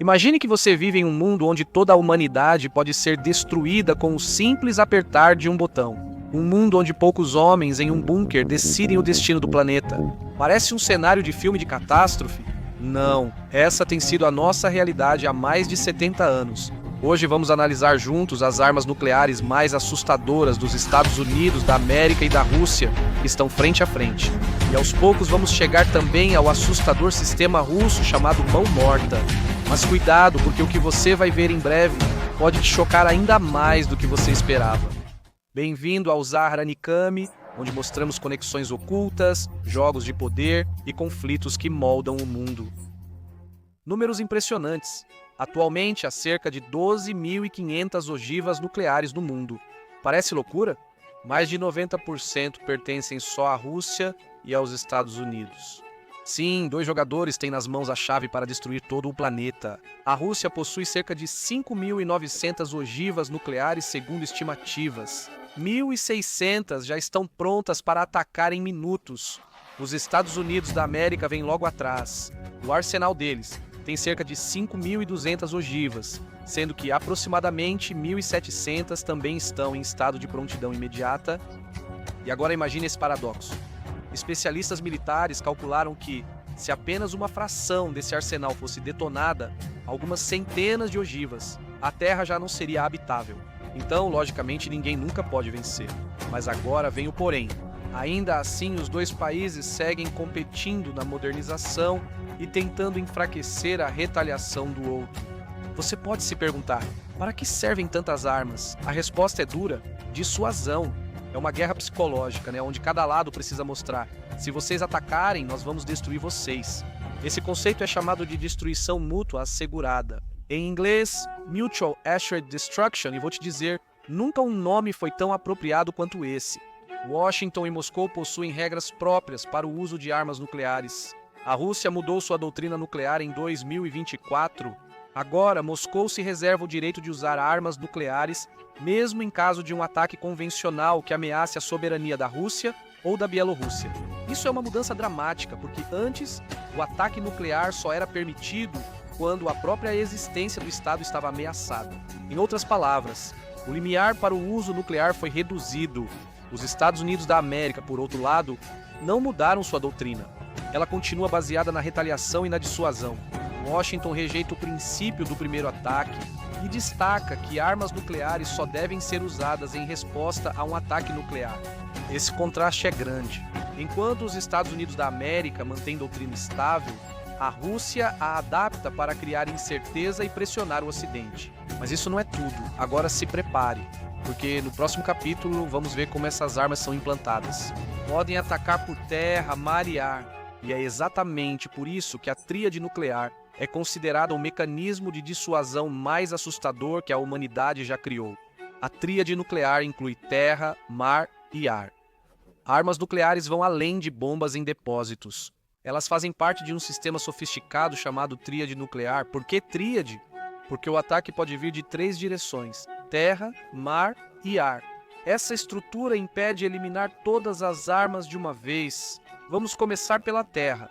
Imagine que você vive em um mundo onde toda a humanidade pode ser destruída com o simples apertar de um botão. Um mundo onde poucos homens em um bunker decidem o destino do planeta. Parece um cenário de filme de catástrofe? Não, essa tem sido a nossa realidade há mais de 70 anos. Hoje vamos analisar juntos as armas nucleares mais assustadoras dos Estados Unidos, da América e da Rússia, que estão frente a frente. E aos poucos vamos chegar também ao assustador sistema russo chamado Mão Morta. Mas cuidado, porque o que você vai ver em breve pode te chocar ainda mais do que você esperava. Bem-vindo ao Zahra Nikami, onde mostramos conexões ocultas, jogos de poder e conflitos que moldam o mundo. Números impressionantes. Atualmente há cerca de 12.500 ogivas nucleares no mundo. Parece loucura? Mais de 90% pertencem só à Rússia e aos Estados Unidos. Sim, 2 jogadores têm nas mãos a chave para destruir todo o planeta. A Rússia possui cerca de 5.900 ogivas nucleares segundo estimativas. 1.600 já estão prontas para atacar em minutos. Os Estados Unidos da América vêm logo atrás. O arsenal deles tem cerca de 5.200 ogivas, sendo que aproximadamente 1.700 também estão em estado de prontidão imediata. E agora imagine esse paradoxo. Especialistas militares calcularam que, se apenas uma fração desse arsenal fosse detonada, algumas centenas de ogivas, a Terra já não seria habitável. Então, logicamente, ninguém nunca pode vencer. Mas agora vem o porém. Ainda assim, os 2 países seguem competindo na modernização e tentando enfraquecer a retaliação do outro. Você pode se perguntar, para que servem tantas armas? A resposta é dura: dissuasão. É uma guerra psicológica, onde cada lado precisa mostrar: se vocês atacarem, nós vamos destruir vocês. Esse conceito é chamado de destruição mútua assegurada. Em inglês, Mutual Assured Destruction, e vou te dizer, nunca um nome foi tão apropriado quanto esse. Washington e Moscou possuem regras próprias para o uso de armas nucleares. A Rússia mudou sua doutrina nuclear em 2024. Agora, Moscou se reserva o direito de usar armas nucleares, mesmo em caso de um ataque convencional que ameace a soberania da Rússia ou da Bielorrússia. Isso é uma mudança dramática, porque antes, o ataque nuclear só era permitido quando a própria existência do Estado estava ameaçada. Em outras palavras, o limiar para o uso nuclear foi reduzido. Os Estados Unidos da América, por outro lado, não mudaram sua doutrina. Ela continua baseada na retaliação e na dissuasão. Washington rejeita o princípio do primeiro ataque e destaca que armas nucleares só devem ser usadas em resposta a um ataque nuclear. Esse contraste é grande. Enquanto os Estados Unidos da América mantêm doutrina estável, a Rússia a adapta para criar incerteza e pressionar o Ocidente. Mas isso não é tudo. Agora se prepare, porque no próximo capítulo vamos ver como essas armas são implantadas. Podem atacar por terra, mar e ar. E é exatamente por isso que a tríade nuclear é considerada o mecanismo de dissuasão mais assustador que a humanidade já criou. A tríade nuclear inclui terra, mar e ar. Armas nucleares vão além de bombas em depósitos. Elas fazem parte de um sistema sofisticado chamado tríade nuclear. Por que tríade? Porque o ataque pode vir de 3 direções: terra, mar e ar. Essa estrutura impede eliminar todas as armas de uma vez. Vamos começar pela terra.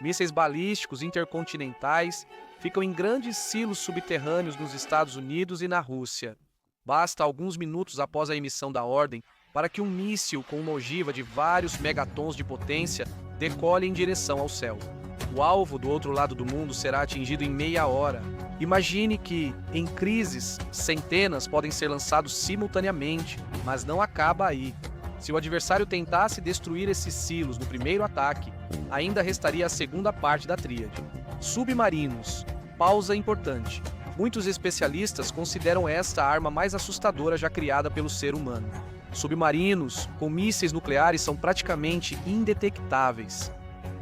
Mísseis balísticos intercontinentais ficam em grandes silos subterrâneos nos Estados Unidos e na Rússia. Basta alguns minutos após a emissão da ordem para que um míssil com uma ogiva de vários megatons de potência decole em direção ao céu. O alvo do outro lado do mundo será atingido em meia hora. Imagine que, em crises, centenas podem ser lançados simultaneamente, mas não acaba aí. Se o adversário tentasse destruir esses silos no primeiro ataque, ainda restaria a segunda parte da tríade. Submarinos. Pausa importante. Muitos especialistas consideram esta a arma mais assustadora já criada pelo ser humano. Submarinos com mísseis nucleares são praticamente indetectáveis.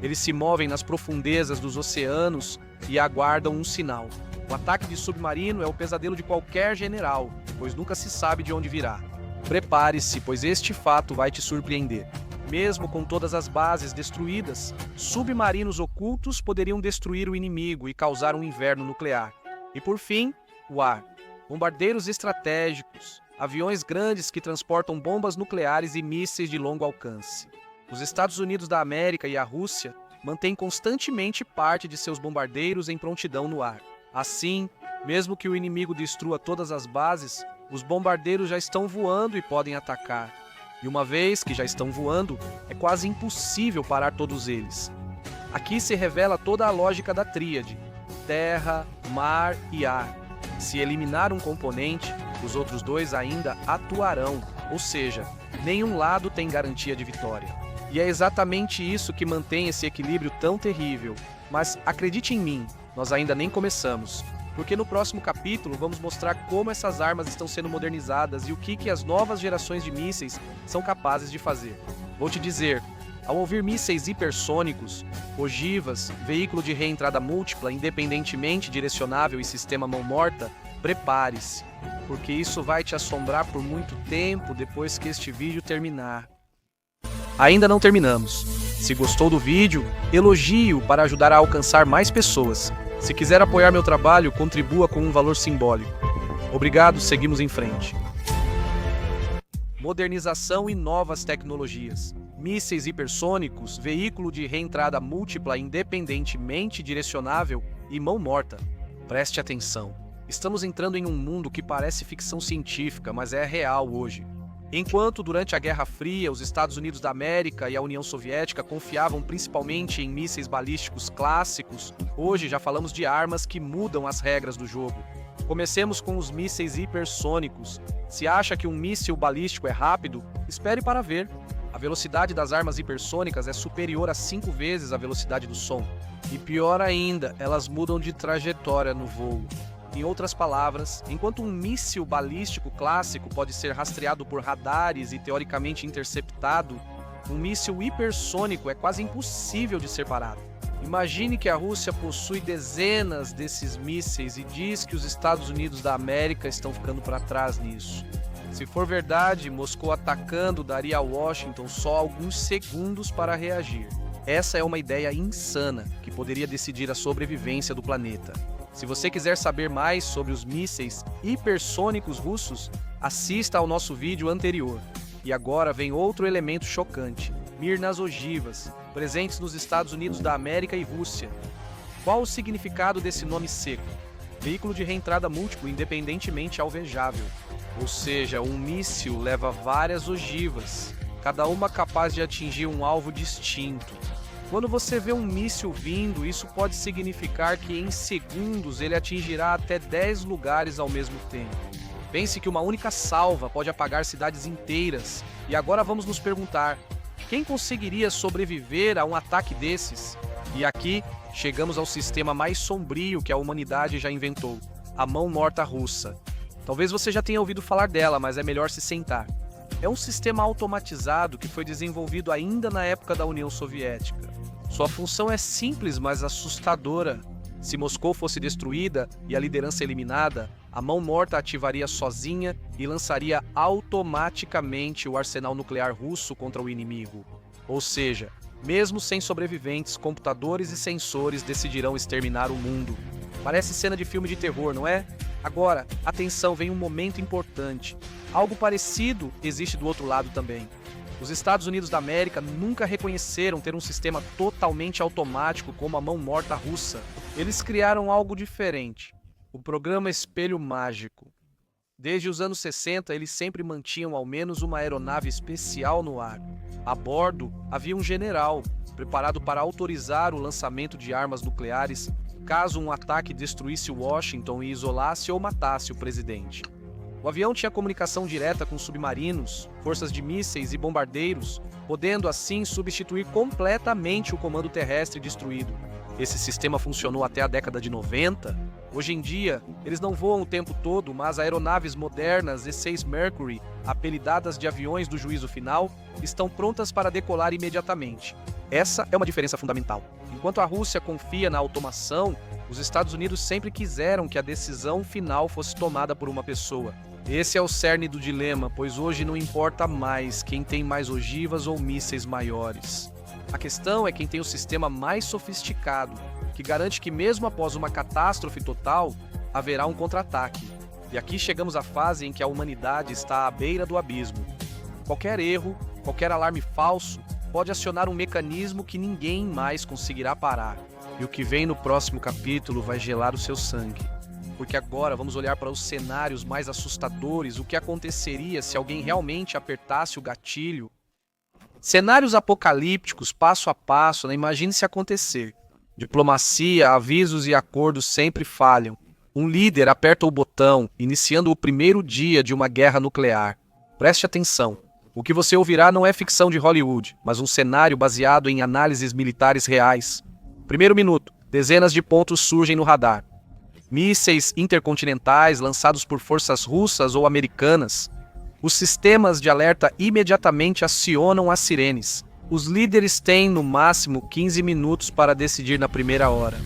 Eles se movem nas profundezas dos oceanos e aguardam um sinal. O ataque de submarino é o pesadelo de qualquer general, pois nunca se sabe de onde virá. Prepare-se, pois este fato vai te surpreender. Mesmo com todas as bases destruídas, submarinos ocultos poderiam destruir o inimigo e causar um inverno nuclear. E por fim, o ar. Bombardeiros estratégicos, aviões grandes que transportam bombas nucleares e mísseis de longo alcance. Os Estados Unidos da América e a Rússia mantêm constantemente parte de seus bombardeiros em prontidão no ar. Assim, mesmo que o inimigo destrua todas as bases, os bombardeiros já estão voando e podem atacar. E uma vez que já estão voando, é quase impossível parar todos eles. Aqui se revela toda a lógica da tríade: terra, mar e ar. Se eliminar um componente, os outros dois ainda atuarão, ou seja, nenhum lado tem garantia de vitória. E é exatamente isso que mantém esse equilíbrio tão terrível. Mas acredite em mim, nós ainda nem começamos. Porque no próximo capítulo vamos mostrar como essas armas estão sendo modernizadas e o que as novas gerações de mísseis são capazes de fazer. Vou te dizer, ao ouvir mísseis hipersônicos, ogivas, veículo de reentrada múltipla, independentemente direcionável e sistema mão-morta, prepare-se, porque isso vai te assombrar por muito tempo depois que este vídeo terminar. Ainda não terminamos. Se gostou do vídeo, elogie-o para ajudar a alcançar mais pessoas. Se quiser apoiar meu trabalho, contribua com um valor simbólico. Obrigado, seguimos em frente. Modernização e novas tecnologias. Mísseis hipersônicos, veículo de reentrada múltipla independentemente direcionável e mão morta. Preste atenção. Estamos entrando em um mundo que parece ficção científica, mas é real hoje. Enquanto durante a Guerra Fria, os Estados Unidos da América e a União Soviética confiavam principalmente em mísseis balísticos clássicos, hoje já falamos de armas que mudam as regras do jogo. Comecemos com os mísseis hipersônicos. Se acha que um míssil balístico é rápido, espere para ver. A velocidade das armas hipersônicas é superior a 5 vezes a velocidade do som. E pior ainda, elas mudam de trajetória no voo. Em outras palavras, enquanto um míssil balístico clássico pode ser rastreado por radares e teoricamente interceptado, um míssil hipersônico é quase impossível de ser parado. Imagine que a Rússia possui dezenas desses mísseis e diz que os Estados Unidos da América estão ficando para trás nisso. Se for verdade, Moscou atacando daria a Washington só alguns segundos para reagir. Essa é uma ideia insana que poderia decidir a sobrevivência do planeta. Se você quiser saber mais sobre os mísseis hipersônicos russos, assista ao nosso vídeo anterior. E agora vem outro elemento chocante: mir nas ogivas, presentes nos Estados Unidos da América e Rússia. Qual o significado desse nome seco? Veículo de reentrada múltiplo independentemente alvejável. Ou seja, um míssil leva várias ogivas, cada uma capaz de atingir um alvo distinto. Quando você vê um míssil vindo, isso pode significar que em segundos ele atingirá até 10 lugares ao mesmo tempo. Pense que uma única salva pode apagar cidades inteiras. E agora vamos nos perguntar: quem conseguiria sobreviver a um ataque desses? E aqui chegamos ao sistema mais sombrio que a humanidade já inventou: a mão morta russa. Talvez você já tenha ouvido falar dela, mas é melhor se sentar. É um sistema automatizado que foi desenvolvido ainda na época da União Soviética. Sua função é simples, mas assustadora. Se Moscou fosse destruída e a liderança eliminada, a mão morta ativaria sozinha e lançaria automaticamente o arsenal nuclear russo contra o inimigo. Ou seja, mesmo sem sobreviventes, computadores e sensores decidirão exterminar o mundo. Parece cena de filme de terror, não é? Agora, atenção, vem um momento importante. Algo parecido existe do outro lado também. Os Estados Unidos da América nunca reconheceram ter um sistema totalmente automático como a mão morta russa. Eles criaram algo diferente: o programa Espelho Mágico. Desde os anos 60, eles sempre mantinham ao menos uma aeronave especial no ar. A bordo havia um general, preparado para autorizar o lançamento de armas nucleares caso um ataque destruísse Washington e isolasse ou matasse o presidente. O avião tinha comunicação direta com submarinos, forças de mísseis e bombardeiros, podendo assim substituir completamente o comando terrestre destruído. Esse sistema funcionou até a década de 90. Hoje em dia, eles não voam o tempo todo, mas aeronaves modernas E-6 Mercury, apelidadas de aviões do juízo final, estão prontas para decolar imediatamente. Essa é uma diferença fundamental. Enquanto a Rússia confia na automação, os Estados Unidos sempre quiseram que a decisão final fosse tomada por uma pessoa. Esse é o cerne do dilema, pois hoje não importa mais quem tem mais ogivas ou mísseis maiores. A questão é quem tem o sistema mais sofisticado, que garante que mesmo após uma catástrofe total, haverá um contra-ataque. E aqui chegamos à fase em que a humanidade está à beira do abismo. Qualquer erro, qualquer alarme falso, pode acionar um mecanismo que ninguém mais conseguirá parar. E o que vem no próximo capítulo vai gelar o seu sangue. Porque agora vamos olhar para os cenários mais assustadores, o que aconteceria se alguém realmente apertasse o gatilho. Cenários apocalípticos, passo a passo, né? Imagine se acontecer. Diplomacia, avisos e acordos sempre falham. Um líder aperta o botão, iniciando o primeiro dia de uma guerra nuclear. Preste atenção. O que você ouvirá não é ficção de Hollywood, mas um cenário baseado em análises militares reais. Primeiro minuto, dezenas de pontos surgem no radar. Mísseis intercontinentais lançados por forças russas ou americanas. Os sistemas de alerta imediatamente acionam as sirenes. Os líderes têm, no máximo, 15 minutos para decidir na primeira hora.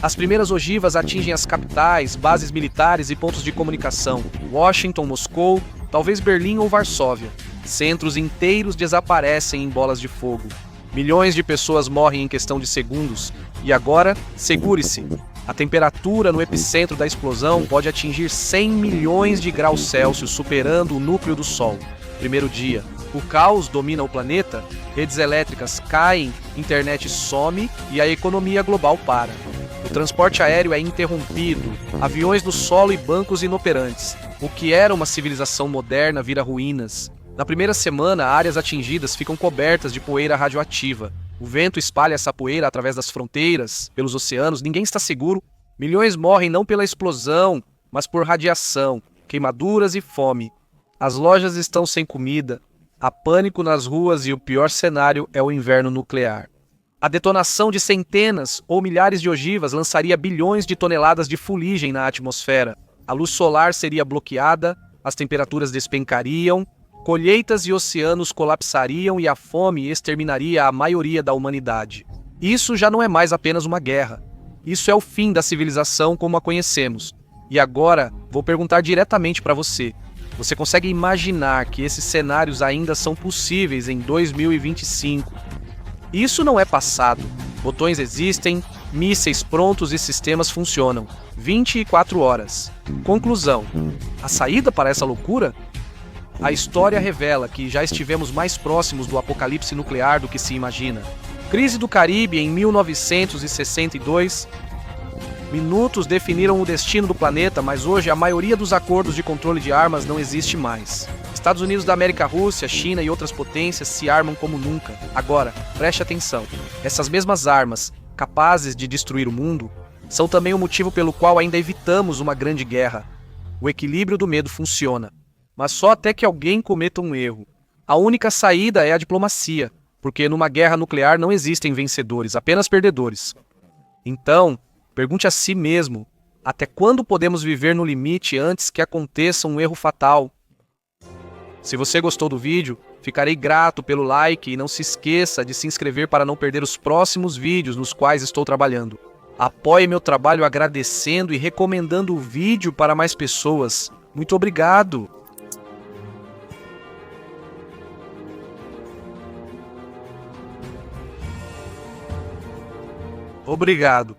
As primeiras ogivas atingem as capitais, bases militares e pontos de comunicação. Washington, Moscou, talvez Berlim ou Varsóvia. Centros inteiros desaparecem em bolas de fogo. Milhões de pessoas morrem em questão de segundos. E agora, segure-se. A temperatura no epicentro da explosão pode atingir 100 milhões de graus Celsius, superando o núcleo do Sol. Primeiro dia. O caos domina o planeta, redes elétricas caem, internet some e a economia global para. O transporte aéreo é interrompido, aviões no solo e bancos inoperantes. O que era uma civilização moderna vira ruínas. Na primeira semana, áreas atingidas ficam cobertas de poeira radioativa. O vento espalha essa poeira através das fronteiras, pelos oceanos, ninguém está seguro. Milhões morrem não pela explosão, mas por radiação, queimaduras e fome. As lojas estão sem comida, há pânico nas ruas e o pior cenário é o inverno nuclear. A detonação de centenas ou milhares de ogivas lançaria bilhões de toneladas de fuligem na atmosfera. A luz solar seria bloqueada, as temperaturas despencariam, colheitas e oceanos colapsariam e a fome exterminaria a maioria da humanidade. Isso já não é mais apenas uma guerra. Isso é o fim da civilização como a conhecemos. E agora, vou perguntar diretamente para você. Você consegue imaginar que esses cenários ainda são possíveis em 2025? Isso não é passado. Botões existem, mísseis prontos e sistemas funcionam. 24 horas. Conclusão. A saída para essa loucura? A história revela que já estivemos mais próximos do apocalipse nuclear do que se imagina. Crise do Caribe em 1962. Minutos definiram o destino do planeta, mas hoje a maioria dos acordos de controle de armas não existe mais. Estados Unidos da América, Rússia, China e outras potências se armam como nunca. Agora, preste atenção. Essas mesmas armas, capazes de destruir o mundo, são também o motivo pelo qual ainda evitamos uma grande guerra. O equilíbrio do medo funciona. Mas só até que alguém cometa um erro. A única saída é a diplomacia, porque numa guerra nuclear não existem vencedores, apenas perdedores. Então, pergunte a si mesmo, até quando podemos viver no limite antes que aconteça um erro fatal? Se você gostou do vídeo, ficarei grato pelo like e não se esqueça de se inscrever para não perder os próximos vídeos nos quais estou trabalhando. Apoie meu trabalho agradecendo e recomendando o vídeo para mais pessoas. Muito obrigado! Obrigado.